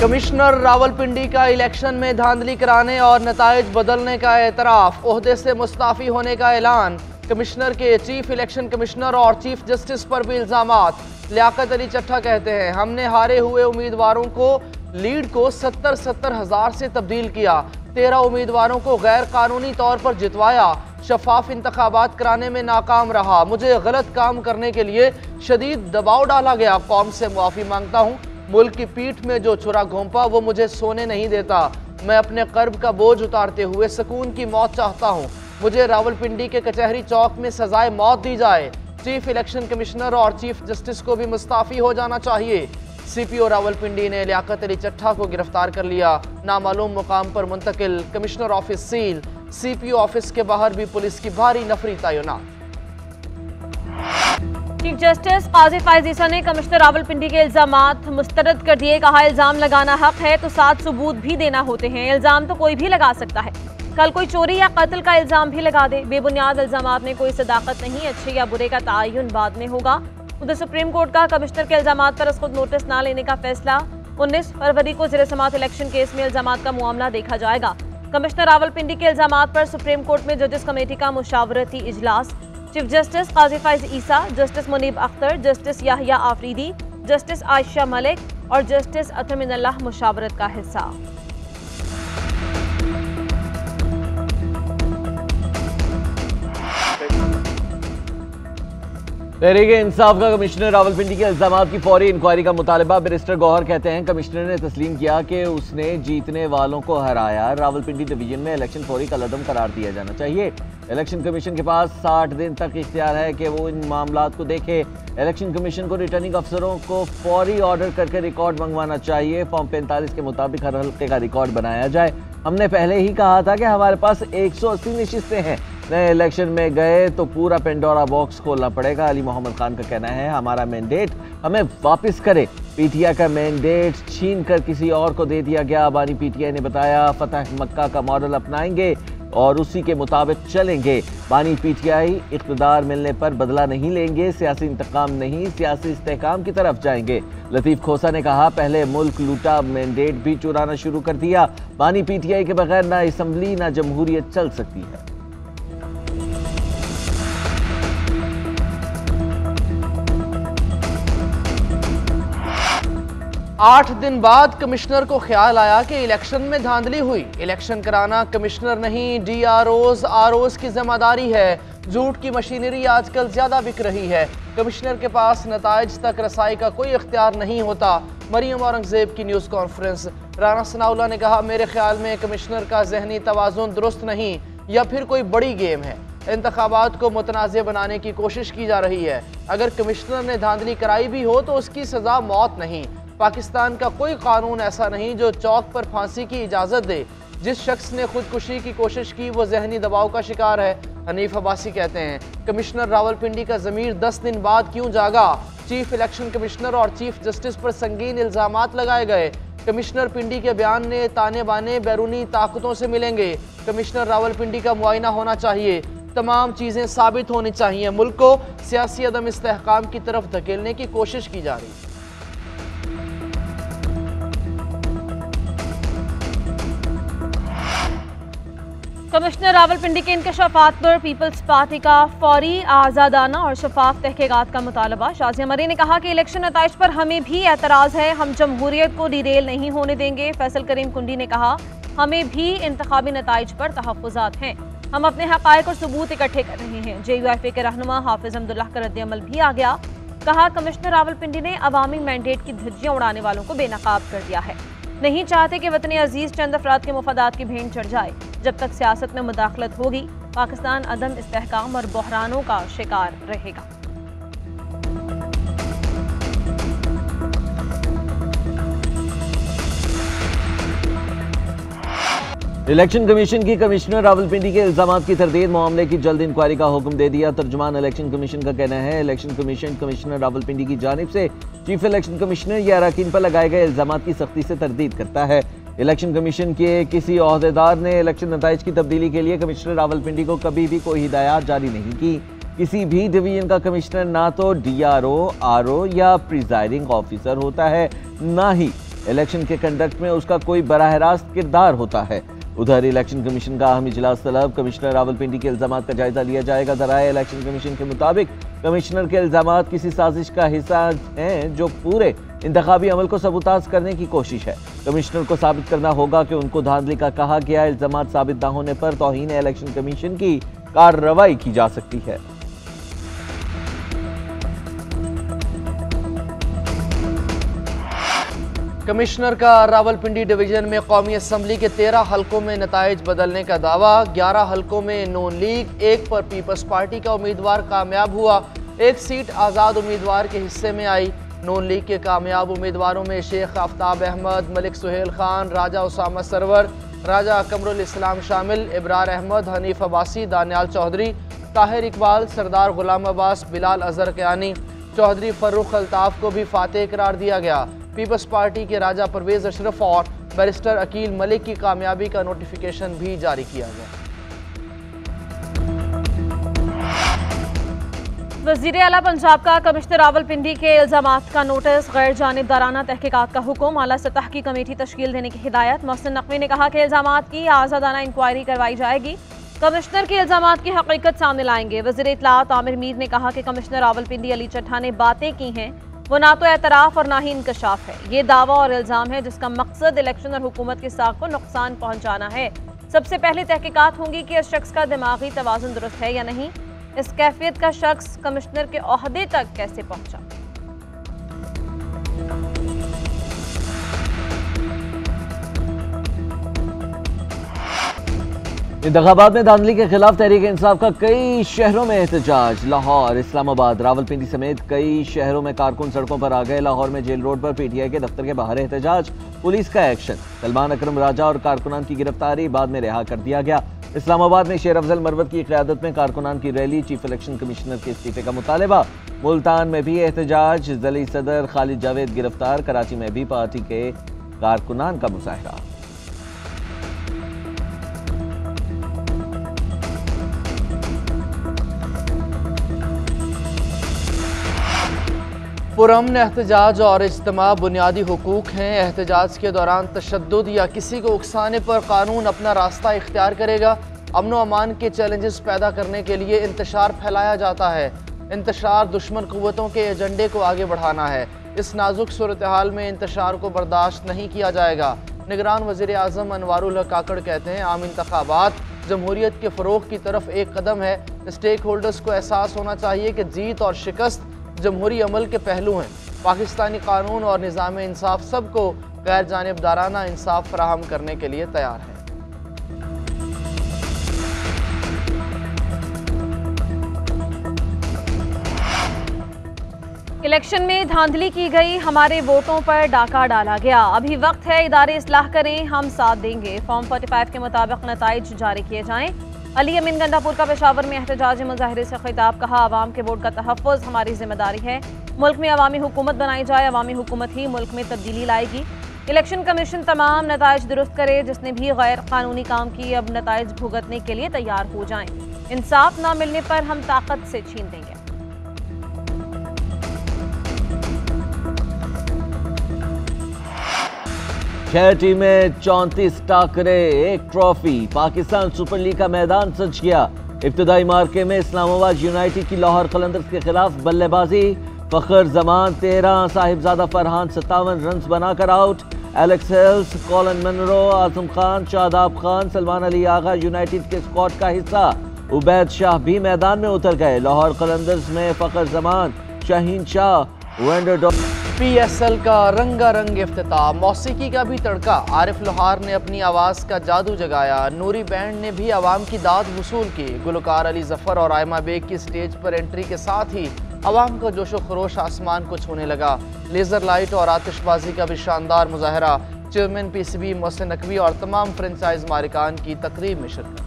Commissioner Rawalpindi का election में धांधली कराने और नताइज बदलने का एतराफ, ओहदे से मुस्ताफी होने का ऐलान। कमिश्नर के चीफ इलेक्शन कमिश्नर और चीफ जस्टिस पर भी इल्जामात। लियाकत अली चट्ठा कहते हैं, हमने हारे हुए उम्मीदवारों को लीड को 70-70 हज़ार से तब्दील किया, 13 उम्मीदवारों को गैर कानूनी तौर पर जितवाया, शफाफ इंतखाबात कराने में नाकाम रहा, मुझे गलत काम करने के लिए शदीद दबाव डाला गया, कौम से मुआफ़ी मांगता हूँ, मुल्क की पीठ में जो छुरा घोंपा वो मुझे सोने नहीं देता, मैं अपने कर्ब का बोझ उतारते हुए सुकून की मौत चाहता हूँ, मुझे रावलपिंडी के कचहरी चौक में सजाए मौत दी जाए, चीफ इलेक्शन कमिश्नर और चीफ जस्टिस को भी मुस्ताफी हो जाना चाहिए। CPO रावलपिंडी ने लियाकत अली चट्ठा को गिरफ्तार कर लिया, नामालूम मुकाम पर मुंतकिल, commissioner office seal, CPO office के बाहर भी पुलिस की भारी नफरी तैनात। चीफ जस्टिस काजी फायज ईसा ने कमिश्नर रावलपिंडी के इल्जामात मुस्तरद कर दिए। कहा, इल्जाम लगाना हक है तो साथ सबूत भी देना होते हैं। इल्जाम तो कोई भी लगा सकता है, कल कोई चोरी या कत्ल का इल्जाम भी लगा दे। बेबुनियाद इल्जामात में कोई सदाकत नहीं, अच्छे या बुरे का तयन बाद में होगा। उधर सुप्रीम कोर्ट का कमिश्नर के इल्जामात पर खुद नोटिस न लेने का फैसला। 19 फरवरी को ज़ेर समाअत इलेक्शन केस में इल्जामात का मामला देखा जाएगा। कमिश्नर रावलपिंडी के इल्जामात पर सुप्रीम कोर्ट में जजेस कमेटी का मुशावरती इजलास। Chief justice Qazi Faez Isa, justice Munib Akhtar, justice Yahya Afridi, justice Ayesha Malik और जस्टिस अतर मिनल्लाह मुशावरत का हिस्सा। तहरीक इंसाफ का कमिश्नर रावलपिंडी के इल्जामात की फौरी इंक्वायरी का मुतालबा। बैरिस्टर गौहर कहते हैं, कमिश्नर ने तस्लीम किया कि उसने जीतने वालों को हराया। रावलपिंडी डिवीजन में इलेक्शन फौरी कलअदम करार दिया जाना चाहिए। इलेक्शन कमीशन के पास 60 दिन तक इख्तियार है कि वो इन मामलात को देखे। इलेक्शन कमीशन को रिटर्निंग अफसरों को फौरी ऑर्डर करके रिकॉर्ड मंगवाना चाहिए। फॉर्म 45 के मुताबिक हर हल्के का रिकॉर्ड बनाया जाए। हमने पहले ही कहा था कि हमारे पास 180 नशिस्तें हैं। नए इलेक्शन में गए तो पूरा पेंडोरा बॉक्स खोलना पड़ेगा। अली मोहम्मद खान का कहना है, हमारा मैंडेट हमें वापस करे। PTI का मैंडेट छीन कर किसी और को दे दिया गया। बानी PTI ने बताया, फतह मक्का का मॉडल अपनाएंगे और उसी के मुताबिक चलेंगे। बानी PTI इख्तिदार मिलने पर बदला नहीं लेंगे, सियासी इंतकाम नहीं, सियासी इस्तेहकाम की तरफ जाएंगे। लतीफ़ खोसा ने कहा, पहले मुल्क लूटा, मैंडेट भी चुराना शुरू कर दिया। बानी PTI के बगैर ना असम्बली ना जमहूरियत चल सकती है। 8 दिन बाद कमिश्नर को ख्याल आया कि इलेक्शन में धांधली हुई। इलेक्शन कराना कमिश्नर नहीं, DROs ROs की जिम्मेदारी है। झूठ की मशीनरी आजकल ज्यादा बिक रही है। कमिश्नर के पास नताइज तक रसाई का कोई इख्तियार नहीं होता। मरियम औरंगजेब की न्यूज़ कॉन्फ्रेंस। राना सनाउल्लाह ने कहा, मेरे ख्याल में कमिश्नर का जहनी तवाज़ुन दुरुस्त नहीं या फिर कोई बड़ी गेम है। इंतखाबात को मुतनाज़ बनाने की कोशिश की जा रही है। अगर कमिश्नर ने धांधली कराई भी हो तो उसकी सज़ा मौत नहीं। पाकिस्तान का कोई कानून ऐसा नहीं जो चौक पर फांसी की इजाज़त दे। जिस शख्स ने खुदकुशी की कोशिश की वो जहनी दबाव का शिकार है। हनीफ अब्बासी कहते हैं, कमिश्नर रावलपिंडी का ज़मीर 10 दिन बाद क्यों जागा। चीफ इलेक्शन कमिश्नर और चीफ जस्टिस पर संगीन इल्ज़ामात लगाए गए। कमिश्नर पिंडी के बयान ने ताने बाने बैरूनी ताकतों से मिलेंगे। कमिश्नर रावलपिंडी का मुआयना होना चाहिए। तमाम चीज़ें साबित होनी चाहिए। मुल्क को सियासी अदम इस्तेहकाम की तरफ धकेलने की कोशिश की जा रही है। कमिश्नर रावलपिंडी के इंकशाफात पर पीपल्स पार्टी का फौरी, आज़ादाना और शफाफ तहकीकात का मुतालबा। शाज़िया मरी ने कहा कि इलेक्शन नताइज पर हमें भी एतराज़ है, हम जमहूरियत को डिरेल नहीं होने देंगे। फैसल करीम कुंडी ने कहा, हमें भी इंतखाबी नताइज पर तहफ़्फ़ुज़ात हैं, हम अपने हक़ाइक़ और सबूत इकट्ठे कर रहे हैं। JUIF के रहनुमा हाफिज़ अब्दुल्लाह का रद्द-ए-अमल भी आ गया। कहा, कमिश्नर रावलपिंडी ने अवामी मैंडेट की धज्जियाँ उड़ाने वालों को बेनकाब कर दिया है। नहीं चाहते कि वतन अजीज चंद अफराद के मुफादात की भेंट चढ़ जाए। जब तक सियासत में मुदाखलत होगी, पाकिस्तान अदम इस्तेहकाम और बहरानों का शिकार रहेगा। इलेक्शन कमीशन की कमिश्नर रावलपिंडी के इल्जामात की तरदीद, मामले की जल्द इंक्वायरी का हुक्म दे दिया। तर्जुमान इलेक्शन कमीशन का कहना है, इलेक्शन कमीशन कमिश्नर रावलपिंडी की जानिब से चीफ इलेक्शन कमिश्नर या अरकान पर लगाए गए इल्जामात की सख्ती से तरदीद करता है। इलेक्शन कमीशन के किसी ओहदेदार ने इलेक्शन नताइज की तब्दीली के लिए कमिश्नर रावलपिंडी को कभी भी कोई हिदायत जारी नहीं की। किसी भी डिवीजन का कमिश्नर ना तो DRO, RO या प्रिजाइडिंग ऑफिसर होता है, ना ही इलेक्शन के कंडक्ट में उसका कोई बराह रास्त किरदार होता है। उधर इलेक्शन कमीशन का अहम इजलास तलब, कमिश्नर रावलपिंडी के इल्जामात का जायजा लिया जाएगा। ज़राए इलेक्शन कमीशन के मुताबिक कमिश्नर के इल्जामात किसी साजिश का हिस्सा हैं जो पूरे इंतखाबी अमल को सबूताज करने की कोशिश है। कमिश्नर को साबित करना होगा कि उनको धांधली का कहा गया इल्जामात साबित न होने पर तौहीन इलेक्शन कमीशन की कार्रवाई की जा सकती है। कमिश्नर का रावलपिंडी डिवीजन में कौमी असम्बली के 13 हलकों में नताइज बदलने का दावा। 11 हलकों में नून लीग, 1 पर पीपल्स पार्टी का उम्मीदवार कामयाब हुआ। 1 सीट आज़ाद उम्मीदवार के हिस्से में आई। नून लीग के कामयाब उम्मीदवारों में शेख आफ्ताब अहमद, मलिक सुहेल खान, राजा उसामा सरवर, राजा कमरुल इस्लाम शामिल, इब्रार अहमद, हनीफ अब्बासी, दानियाल चौधरी, ताहिर इकबाल, सरदार गुलाम अब्बास, बिलाल अजहर कयानी, चौधरी फर्रुख अल्ताफ को भी फातेह करार दिया गया। पीपल्स पार्टी के राजा परवेज अशरफ और बैरिस्टर अकील मलिक की कामयाबी का नोटिफिकेशन भी जारी किया गया। वज़ीर आला पंजाब का कमिश्नर रावलपिंडी के इल्जामात का नोटिस, गैर जानिबदाराना तहकीकात का हुक्म, आला सतह की कमेटी तश्कील देने की हिदायत। मोहसिन नकवी ने कहा कि इल्जामात की आज़ादाना इंक्वायरी करवाई जाएगी, कमिश्नर के इल्जामात की हकीकत सामने लाएंगे। वज़ीर इत्तलात आमिर मीर ने कहा कि कमिश्नर रावलपिंडी अली चट्ठा ने बातें की हैं, वो ना तो एतराफ़ और ना ही इंकशाफ है। ये दावा और इल्ज़ाम है जिसका मकसद इलेक्शन और हुकूमत की साख को नुकसान पहुँचाना है। सबसे पहले तहकीकात होंगी कि इस शख्स का दिमागी तवाज़ुन दुरुस्त है या नहीं। इस कैफियत का शख्स कमिश्नर के ओहदे तक कैसे पहुंचा। इंतखाबात में धांधली के खिलाफ तहरीक इंसाफ का कई शहरों में एहतजाज। लाहौर, इस्लामाबाद, रावलपिंडी समेत कई शहरों में कारकुन सड़कों पर आ गए। लाहौर में जेल रोड पर पीटीआई के दफ्तर के बाहर एहतजाज, पुलिस का एक्शन। सलमान अकरम राजा और कारकुनान की गिरफ्तारी, बाद में रिहा कर दिया गया। इस्लामाबाद में शेर अफजल मरवत की क़यादत में कारकुनान की रैली, चीफ इलेक्शन कमिश्नर के इस्तीफे का मुतालबा। मुल्तान में भी एहतजाज, जली सदर खालिद जावेद गिरफ्तार। कराची में भी पार्टी के कारकुनान का मुजाहरा। पुरअमन एहतजाज और इज्तिमा बुनियादी हुकूक हैं। एहतजाज के दौरान तशद्दुद या किसी को उकसाने पर कानून अपना रास्ता इख्तियार करेगा। अमन व अमान के चैलेंजेस पैदा करने के लिए इंतशार फैलाया जाता है। इंतशार दुश्मन कुव्वतों के एजेंडे को आगे बढ़ाना है। इस नाजुक सूरत हाल में इंतशार को बर्दाश्त नहीं किया जाएगा। निगरान वज़ीर आज़म अनवारुल हक काकड़ कहते हैं, आम इंतखाबात जमहूरियत के फ़रोग़ की तरफ एक कदम है। स्टेक होल्डर्स को एहसास होना चाहिए कि जीत और शिकस्त जमहूरी अमल के पहलू हैं। पाकिस्तानी कानून और निज़ाम इंसाफ सबको गैर जानिबदाराना इंसाफ फराहम करने के लिए तैयार है। इलेक्शन में धांधली की गई, हमारे वोटों पर डाका डाला गया। अभी वक्त है, इदारे इस्लाह करें, हम साथ देंगे। फॉर्म 45 के मुताबिक नताइज जारी किए जाएं। अली अमीन गंडापुर का पेशावर में एहतजाजी मुजाहरे से खिताब, कहा आवाम के वोट का तहफ़्फ़ुज़ हमारी जिम्मेदारी है। मुल्क में अवामी हुकूमत बनाई जाए, अवामी हुकूमत ही मुल्क में तब्दीली लाएगी। इलेक्शन कमीशन तमाम नताइज दुरुस्त करे। जिसने भी गैर कानूनी काम की अब नताइज भुगतने के लिए तैयार हो जाएं। इंसाफ ना मिलने पर हम ताकत से छीन देंगे। छह टीमें, 34 Thakare, 1 trophy. Pakistan super league का मैदान सज गया। इब्तदाई मार्के में इस्लामाबाद यूनाइटेड की लाहौर कलंदर्स के खिलाफ बल्लेबाजी। फखर जमान 13, साहिबजादा फरहान 57 रन बनाकर out. Alex Hales, Colin Munro, Azam Khan, Shadab Khan, Salman Ali Agha united के स्क्वाड का हिस्सा। उबैद शाह भी मैदान में उतर गए। लाहौर कलंदर्स में फखर जमान, शाहीन शाह, वेंडर PSL का रंगारंग इफ्तिताह, मौसीकी का भी तड़का। आरिफ लोहार ने अपनी आवाज़ का जादू जगाया। नूरी बैंड ने भी आवाम की दाद वसूल की। गुलकार अली जफ़र और आयमा बेग की स्टेज पर एंट्री के साथ ही आवाम का जोशो खरोश आसमान को छूने लगा। लेज़र लाइट और आतिशबाजी का भी शानदार मुजाहरा। चेयरमैन PCB मोहसिन नकवी और तमाम फ्रेंचाइज मालिकान की तकरीब में शिरकत।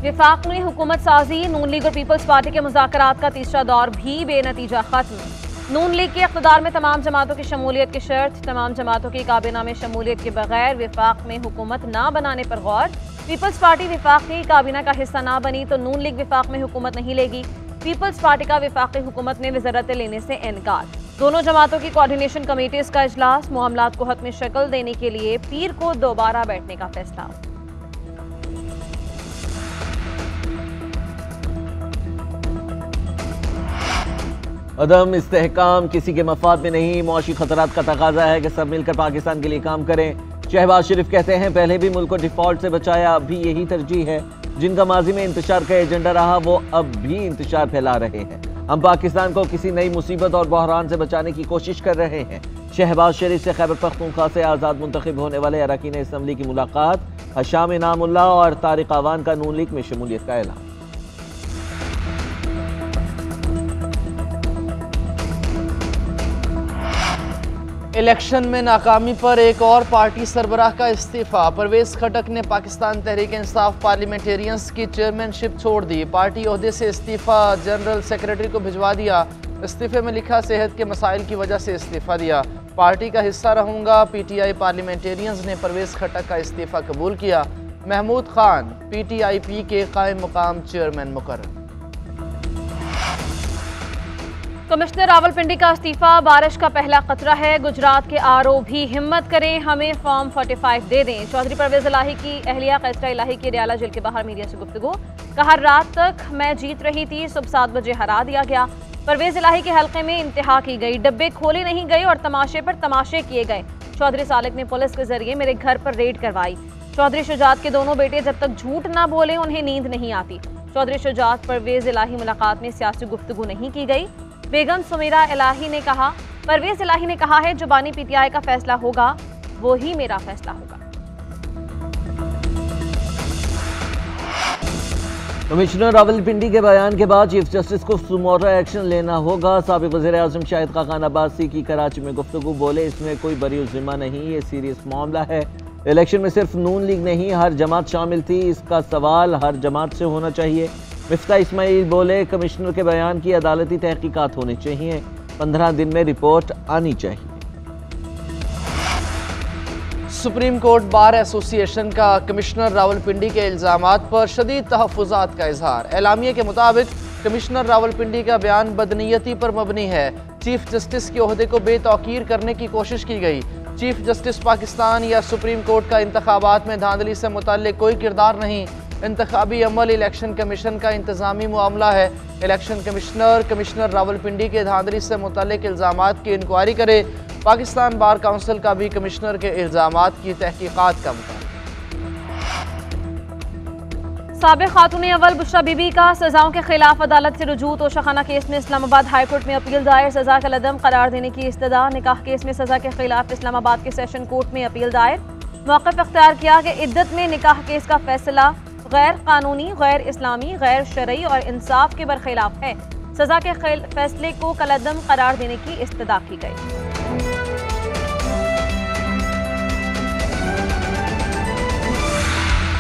विफाक में हुकूमत साजी, नून लीग और पीपल्स पार्टी के मुज़ाकरात का तीसरा दौर भी बेनतीजा खत्म। नून लीग के इक़्तिदार में तमाम जमातों की शमूलियत की शर्त, तमाम जमातों की काबीना में शमूलियत के बगैर विफाक में हुकूमत ना बनाने पर गौर। पीपल्स पार्टी विफाक की काबीना का हिस्सा ना बनी तो नून लीग विफाक में हुकूमत नहीं लेगी। पीपल्स पार्टी का वफाकी हुकूमत ने वज़ारतें लेने से इनकार। दोनों जमातों की कोऑर्डिनेशन कमेटीज का इजलास, मामलात को हतमी शक्ल देने के लिए पीर को दोबारा बैठने का फैसला। अदम इस्तेहकाम किसी के मफाद में नहीं, मुआशी खतरात का तकाजा है कि सब मिलकर पाकिस्तान के लिए काम करें। शहबाज शरीफ कहते हैं पहले भी मुल्क को डिफॉल्ट से बचाया, अब भी यही तरजीह है। जिनका माजी में इंतशार का एजेंडा रहा वो अब भी इंतशार फैला रहे हैं। हम पाकिस्तान को किसी नई मुसीबत और बहरान से बचाने की कोशिश कर रहे हैं। शहबाज शरीफ से खैबर पख्तूनख्वा से आज़ाद मुंतखब होने वाले अरकान असम्बली की मुलाकात, हशाम इनामुल्लाह और तारिक अवान का नून लीग में शमूलियत का ऐलान। इलेक्शन में नाकामी पर एक और पार्टी सरबराह का इस्तीफा। परवेज खटक ने पाकिस्तान तहरीक इंसाफ पार्लियामेंटेरियंस की चेयरमैनशिप छोड़ दी। पार्टी ओहदे से इस्तीफा जनरल सेक्रेटरी को भिजवा दिया। इस्तीफे में लिखा सेहत के मसाइल की वजह से इस्तीफा दिया, पार्टी का हिस्सा रहूंगा। पीटीआई पार्लियामेंटेरियंस ने परवेज खटक का इस्तीफा कबूल किया। महमूद खान पीटीआईपी के कायम मुकाम चेयरमैन मुकर्रर। कमिश्नर रावलपिंडी का इस्तीफा बारिश का पहला खतरा है। गुजरात के आरओ भी हिम्मत करें, हमें फॉर्म 45 दे दें। चौधरी परवेज इलाही की अहलिया कैसरा इलाही की रियाला जेल के बाहर मीडिया से गुफ्तगू। कहा रात तक मैं जीत रही थी, सुबह 7 बजे हरा दिया गया। परवेज इलाही के हल्के में इंतहा की गई, डब्बे खोले नहीं गए और तमाशे पर तमाशे किए गए। चौधरी सालिक ने पुलिस के जरिए मेरे घर पर रेड करवाई। चौधरी शुजात के दोनों बेटे जब तक झूठ ना बोले उन्हें नींद नहीं आती। चौधरी शुजात परवेज इलाही मुलाकात में सियासी गुफ्तगू नहीं की गई। बेगम सुमेरा इलाही ने कहा, परवेज इलाही ने कहा है जुबानी पीटीआई का फैसला होगा, वो ही मेरा फैसला होगा। कमिश्नर रावलपिंडी के बयान के बाद चीफ जस्टिस को सुमोटो एक्शन लेना होगा। साबिक वज़ीर आज़म शाहिद खाकान अब्बासी की कराची में गुफ्तगू, बोले इसमें कोई बरी ज़िम्मा नहीं, ये सीरियस मामला है। इलेक्शन में सिर्फ नून लीग नहीं हर जमात शामिल थी, इसका सवाल हर जमात से होना चाहिए। मिफ्ता इस्माइल बोले कमिश्नर के बयान की अदालती तहकीकात होनी चाहिए, 15 दिन में रिपोर्ट आनी चाहिए। सुप्रीम कोर्ट बार एसोसिएशन का कमिश्नर रावलपिंडी के इल्ज़ामात पर शदीद तहफ़्फ़ुज़ात का इजहार। एलामिया के मुताबिक कमिश्नर रावलपिंडी का बयान बदनीयती पर मबनी है। चीफ जस्टिस के ओहदे को बेतौकीर करने की कोशिश की गई। चीफ जस्टिस पाकिस्तान या सुप्रीम कोर्ट का इंतखाबात में धांधली से मुताल्लिक कोई किरदार नहीं। इंतखाबी अमल इलेक्शन कमीशन का इंतज़ामी मामला है। इलेक्शन कमिश्नर रावलपिंडी के धांधली से मुताल्लिक इल्ज़ामात की इंक्वायरी करे। पाकिस्तान बार काउंसिल का भी कमिश्नर के इल्ज़ामात की तहकीकात का मुताबिक। साबिक़ खातून अव्वल बुशरा बीबी का सजाओं के खिलाफ अदालत से रुजू। तोशाखाना केस में इस्लामाबाद हाई कोर्ट में अपील दायर, सजा का लदम करार देने की इस्तदा। निकाह केस में सजा के खिलाफ इस्लामाबाद के सेशन कोर्ट में अपील दायर। मौक़िफ़ इख्तियार किया कि इद्दत में निकाह केस का फैसला गैर कानूनी, गैर इस्लामी, गैर शरई और इंसाफ के बरखिलाफ है। सजा के फैसले को कलअदम करार देने की इस्तदा की गई।